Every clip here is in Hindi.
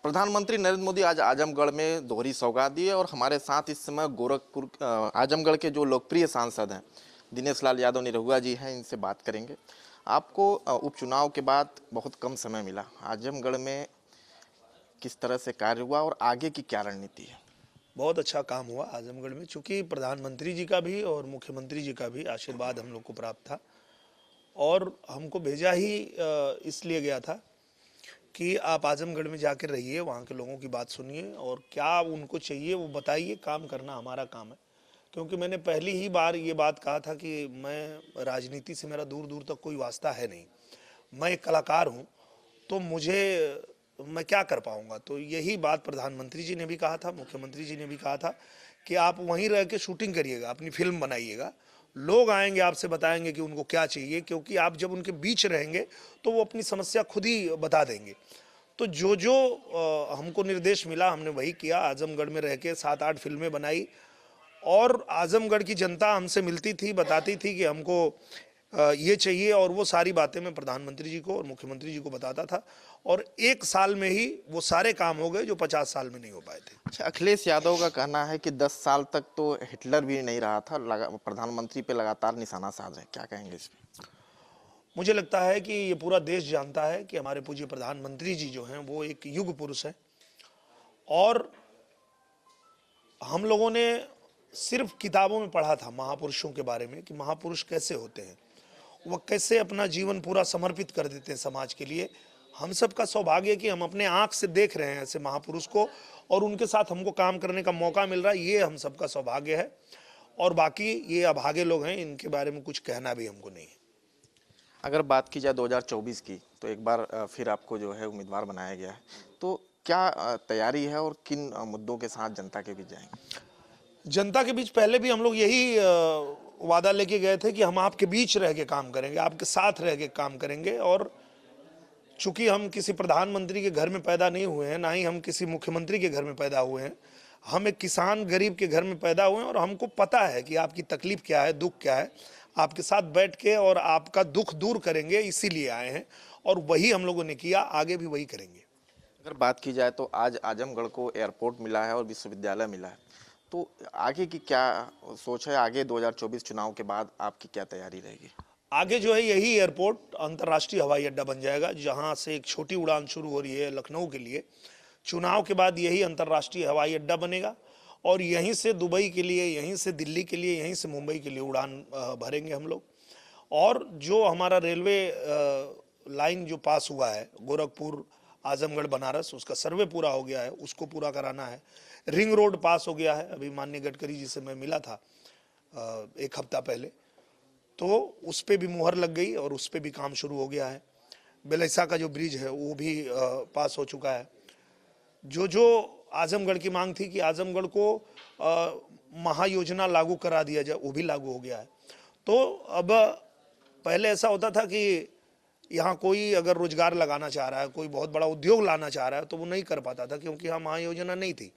प्रधानमंत्री नरेंद्र मोदी आज आजमगढ़ में दोहरी सौगात दी है और हमारे साथ इस समय गोरखपुर आजमगढ़ के जो लोकप्रिय सांसद हैं दिनेश लाल यादव निरहुआ जी हैं, इनसे बात करेंगे। आपको उपचुनाव के बाद बहुत कम समय मिला, आजमगढ़ में किस तरह से कार्य हुआ और आगे की क्या रणनीति है? बहुत अच्छा काम हुआ आजमगढ़ में, चूँकि प्रधानमंत्री जी का भी और मुख्यमंत्री जी का भी आशीर्वाद हम लोग को प्राप्त था और हमको भेजा ही इसलिए गया था कि आप आजमगढ़ में जाकर रहिए, वहाँ के लोगों की बात सुनिए और क्या उनको चाहिए वो बताइए, काम करना हमारा काम है। क्योंकि मैंने पहली ही बार ये बात कहा था कि मैं राजनीति से मेरा दूर दूर तक कोई वास्ता है नहीं, मैं एक कलाकार हूँ, तो मैं क्या कर पाऊंगा। तो यही बात प्रधानमंत्री जी ने भी कहा था, मुख्यमंत्री जी ने भी कहा था कि आप वहीं रह के शूटिंग करिएगा, अपनी फिल्म बनाइएगा, लोग आएंगे आपसे बताएंगे कि उनको क्या चाहिए, क्योंकि आप जब उनके बीच रहेंगे तो वो अपनी समस्या खुद ही बता देंगे। तो जो जो हमको निर्देश मिला हमने वही किया। आजमगढ़ में रह के 7-8 फिल्में बनाई और आजमगढ़ की जनता हमसे मिलती थी, बताती थी कि हमको ये चाहिए, और वो सारी बातें मैं प्रधानमंत्री जी को और मुख्यमंत्री जी को बताता था और 1 साल में ही वो सारे काम हो गए जो 50 साल में नहीं हो पाए थे। अच्छा, अखिलेश यादव का कहना है कि 10 साल तक तो हिटलर भी नहीं रहा था, प्रधानमंत्री पे लगातार निशाना साध है, क्या कहेंगे इस पे? मुझे लगता है कि ये पूरा देश जानता है कि हमारे पूज्य प्रधानमंत्री जी जो हैं वो एक युग पुरुष हैं और हम लोगों ने सिर्फ किताबों में पढ़ा था महापुरुषों के बारे में कि महापुरुष कैसे होते हैं, वह कैसे अपना जीवन पूरा समर्पित कर देते हैं समाज के लिए। हम सब का सौभाग्य है कि हम अपने आंख से देख रहे हैं ऐसे महापुरुष को और उनके साथ हमको काम करने का मौका मिल रहा है, ये हम सबका सौभाग्य है। और बाकी ये अभागे लोग हैं, इनके बारे में कुछ कहना भी हमको नहीं है। अगर बात की जाए 2024 की, तो एक बार फिर आपको जो है उम्मीदवार बनाया गया है, तो क्या तैयारी है और किन मुद्दों के साथ जनता के बीच जाएंगे? जनता के बीच पहले भी हम लोग यही वादा लेके गए थे कि हम आपके बीच रह के काम करेंगे, आपके साथ रह के काम करेंगे। और चूंकि हम किसी प्रधानमंत्री के घर में पैदा नहीं हुए हैं, ना ही हम किसी मुख्यमंत्री के घर में पैदा हुए हैं, हम एक किसान गरीब के घर में पैदा हुए हैं और हमको पता है कि आपकी तकलीफ क्या है, दुख क्या है। आपके साथ बैठ के और आपका दुख दूर करेंगे, इसीलिए आए हैं और वही हम लोगों ने किया, आगे भी वही करेंगे। अगर बात की जाए तो आज आजमगढ़ को एयरपोर्ट मिला है और विश्वविद्यालय मिला है, तो आगे की क्या सोच है? आगे 2024 चुनाव के बाद आपकी क्या तैयारी रहेगी? आगे जो है यही एयरपोर्ट अंतर्राष्ट्रीय हवाई अड्डा बन जाएगा, जहां से एक छोटी उड़ान शुरू हो रही है लखनऊ के लिए। चुनाव के बाद यही अंतर्राष्ट्रीय हवाई अड्डा बनेगा और यहीं से दुबई के लिए, यहीं से दिल्ली के लिए, यहीं से मुंबई के लिए उड़ान भरेंगे हम लोग। और जो हमारा रेलवे लाइन जो पास हुआ है गोरखपुर आजमगढ़ बनारस, उसका सर्वे पूरा हो गया है, उसको पूरा कराना है। रिंग रोड पास हो गया है, अभी माननीय गडकरी जी से मैं मिला था 1 हफ्ता पहले, तो उस पर भी मुहर लग गई और उस पर भी काम शुरू हो गया है। बेलैसा का जो ब्रिज है वो भी पास हो चुका है। जो जो आजमगढ़ की मांग थी कि आजमगढ़ को महायोजना लागू करा दिया जाए, वो भी लागू हो गया है। तो अब पहले ऐसा होता था कि यहाँ कोई अगर रोजगार लगाना चाह रहा है, कोई बहुत बड़ा उद्योग लाना चाह रहा है, तो वो नहीं कर पाता था क्योंकि यहाँ महायोजना नहीं थी,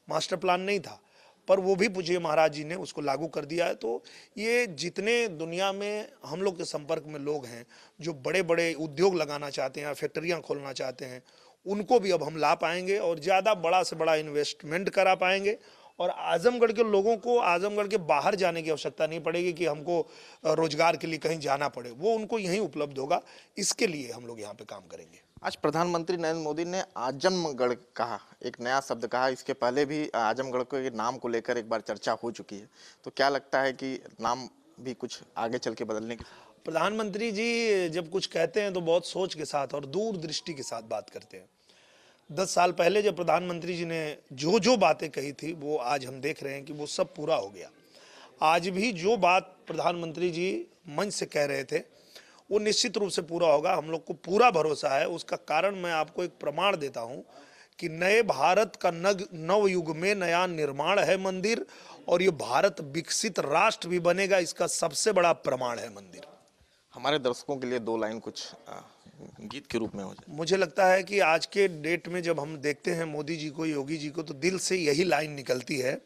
मास्टर प्लान नहीं था। पर वो भी पूज्य महाराज जी ने उसको लागू कर दिया है। तो ये जितने दुनिया में हम लोग के संपर्क में लोग हैं जो बड़े बड़े उद्योग लगाना चाहते हैं, फैक्ट्रियां खोलना चाहते हैं, उनको भी अब हम ला पाएंगे और ज़्यादा बड़ा से बड़ा इन्वेस्टमेंट करा पाएंगे। और आजमगढ़ के लोगों को आजमगढ़ के बाहर जाने की आवश्यकता नहीं पड़ेगी कि हमको रोजगार के लिए कहीं जाना पड़े, वो उनको यहीं उपलब्ध होगा। इसके लिए हम लोग यहाँ पे काम करेंगे। आज प्रधानमंत्री नरेंद्र मोदी ने आजमगढ़ कहा, एक नया शब्द कहा। इसके पहले भी आजमगढ़ के नाम को लेकर एक बार चर्चा हो चुकी है, तो क्या लगता है कि नाम भी कुछ आगे चल के बदलने की? प्रधानमंत्री जी जब कुछ कहते हैं तो बहुत सोच के साथ और दूरदृष्टि के साथ बात करते हैं। 10 साल पहले जब प्रधानमंत्री जी ने जो जो बातें कही थी वो आज हम देख रहे हैं कि वो सब पूरा हो गया। आज भी जो बात प्रधानमंत्री जी मंच से कह रहे थे वो निश्चित रूप से पूरा होगा, हम लोग को पूरा भरोसा है। उसका कारण मैं आपको एक प्रमाण देता हूं कि नए भारत का नव युग में नया निर्माण है मंदिर, और ये भारत विकसित राष्ट्र भी बनेगा, इसका सबसे बड़ा प्रमाण है मंदिर। हमारे दर्शकों के लिए 2 लाइन कुछ गीत के रूप में हो जाए। मुझे लगता है कि आज के डेट में जब हम देखते हैं मोदी जी को, योगी जी को, तो दिल से यही लाइन निकलती है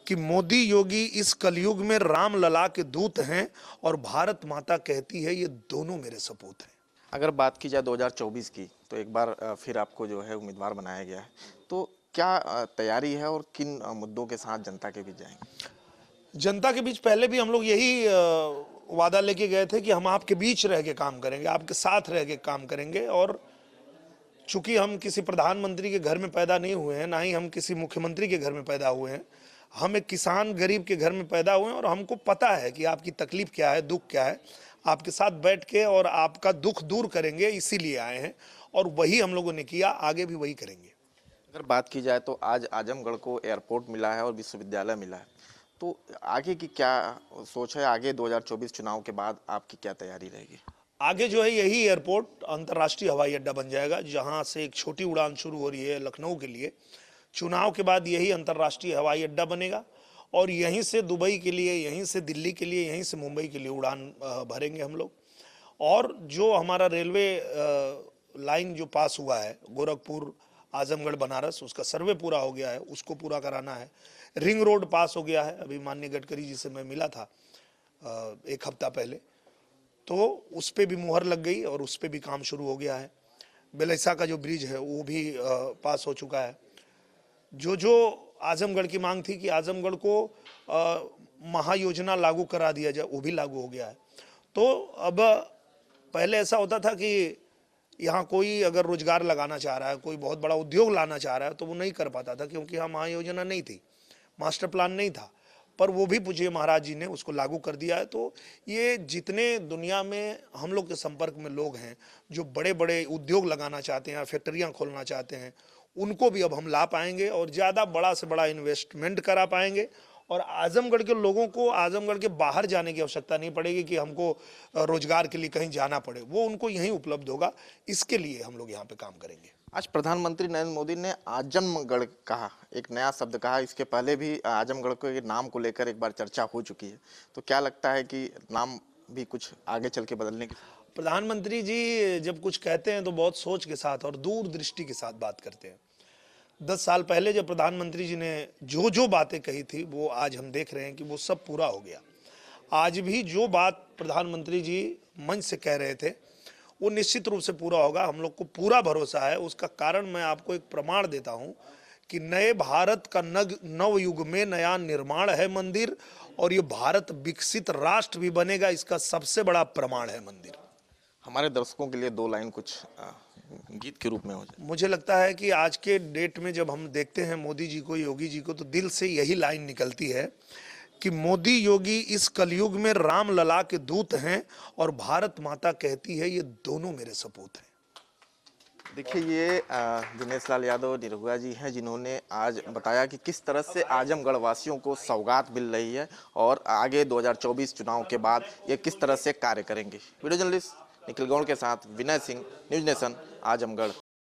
कि मोदी योगी इस कलयुग में राम लला के दूत हैं और भारत माता कहती है ये दोनों मेरे सपूत हैं। अगर बात की जाए 2024 की, तो एक बार फिर आपको जो है उम्मीदवार बनाया गया है, तो क्या तैयारी है और किन मुद्दों के साथ जनता के बीच जाएंगे? जनता के बीच पहले भी हम लोग यही वादा लेके गए थे कि हम आपके बीच रह के काम करेंगे, आपके साथ रह के काम करेंगे। और चूंकि हम किसी प्रधानमंत्री के घर में पैदा नहीं हुए हैं, ना ही हम किसी मुख्यमंत्री के घर में पैदा हुए हैं, हम एक किसान गरीब के घर में पैदा हुए हैं और हमको पता है कि आपकी तकलीफ क्या है, दुख क्या है। आपके साथ बैठ के और आपका दुख दूर करेंगे, इसीलिए आए हैं और वही हम लोगों ने किया, आगे भी वही करेंगे। अगर बात की जाए तो आज आजमगढ़ को एयरपोर्ट मिला है और विश्वविद्यालय मिला है, तो आगे की क्या सोच है? आगे 2024 चुनाव के बाद आपकी क्या तैयारी रहेगी? आगे जो है यही एयरपोर्ट अंतर्राष्ट्रीय हवाई अड्डा बन जाएगा, जहां से एक छोटी उड़ान शुरू हो रही है लखनऊ के लिए। चुनाव के बाद यही अंतर्राष्ट्रीय हवाई अड्डा बनेगा और यहीं से दुबई के लिए, यहीं से दिल्ली के लिए, यहीं से मुंबई के लिए उड़ान भरेंगे हम लोग। और जो हमारा रेलवे लाइन जो पास हुआ है, गोरखपुर आजमगढ़ बनारस, उसका सर्वे पूरा हो गया है, उसको पूरा कराना है। रिंग रोड पास हो गया है, अभी माननीय गडकरी जी से मैं मिला था एक हफ्ता पहले, तो उस पर भी मुहर लग गई और उस पर भी काम शुरू हो गया है। बेलैसा का जो ब्रिज है वो भी पास हो चुका है। जो जो आजमगढ़ की मांग थी कि आजमगढ़ को महायोजना लागू करा दिया जाए, वो भी लागू हो गया है। तो अब पहले ऐसा होता था कि यहाँ कोई अगर रोजगार लगाना चाह रहा है, कोई बहुत बड़ा उद्योग लाना चाह रहा है, तो वो नहीं कर पाता था, क्योंकि यहाँ महायोजना नहीं थी, मास्टर प्लान नहीं था। पर वो भी पूज्य महाराज जी ने उसको लागू कर दिया है। तो ये जितने दुनिया में हम लोग के संपर्क में लोग हैं जो बड़े बड़े उद्योग लगाना चाहते हैं, फैक्ट्रियां खोलना चाहते हैं, उनको भी अब हम ला पाएंगे और ज़्यादा बड़ा से बड़ा इन्वेस्टमेंट करा पाएंगे। और आजमगढ़ के लोगों को आजमगढ़ के बाहर जाने की आवश्यकता नहीं पड़ेगी कि हमको रोजगार के लिए कहीं जाना पड़े, वो उनको यहीं उपलब्ध होगा। इसके लिए हम लोग यहाँ पे काम करेंगे। आज प्रधानमंत्री नरेंद्र मोदी ने आजमगढ़ कहा, एक नया शब्द कहा। इसके पहले भी आजमगढ़ के नाम को लेकर एक बार चर्चा हो चुकी है, तो क्या लगता है कि नाम भी कुछ आगे चल के बदलने की? प्रधानमंत्री जी जब कुछ कहते हैं तो बहुत सोच के साथ और दूरदृष्टि के साथ बात करते हैं। 10 साल पहले जब प्रधानमंत्री जी ने जो जो बातें कही थी, वो आज हम देख रहे हैं कि वो सब पूरा हो गया। आज भी जो बात प्रधानमंत्री जी मंच से कह रहे थे, वो निश्चित रूप से पूरा होगा। हम लोग को पूरा भरोसा है। उसका कारण मैं आपको एक प्रमाण देता हूं कि नए भारत का नव युग में नया निर्माण है मंदिर, और ये भारत विकसित राष्ट्र भी बनेगा, इसका सबसे बड़ा प्रमाण है मंदिर। हमारे दर्शकों के लिए 2 लाइन कुछ गीत के रूप में हो जाए। मुझे लगता है कि आज के डेट में जब हम देखते हैं मोदी जी को, योगी जी को, तो दिल से यही लाइन निकलती है कि मोदी योगी इस कलयुग में राम लला के दूत हैं और भारत माता कहती है ये दोनों मेरे सपूत हैं। देखिए, ये दिनेश लाल यादव निरहुआ जी हैं, जिन्होंने आज बताया कि किस तरह से आजमगढ़ वासियों को सौगात मिल रही है और आगे 2024 चुनाव के बाद ये किस तरह से कार्य करेंगे। वीडियो जर्नलिस्ट निखिल गौड़ के साथ विनय सिंह, न्यूज़ नेशन, आजमगढ़।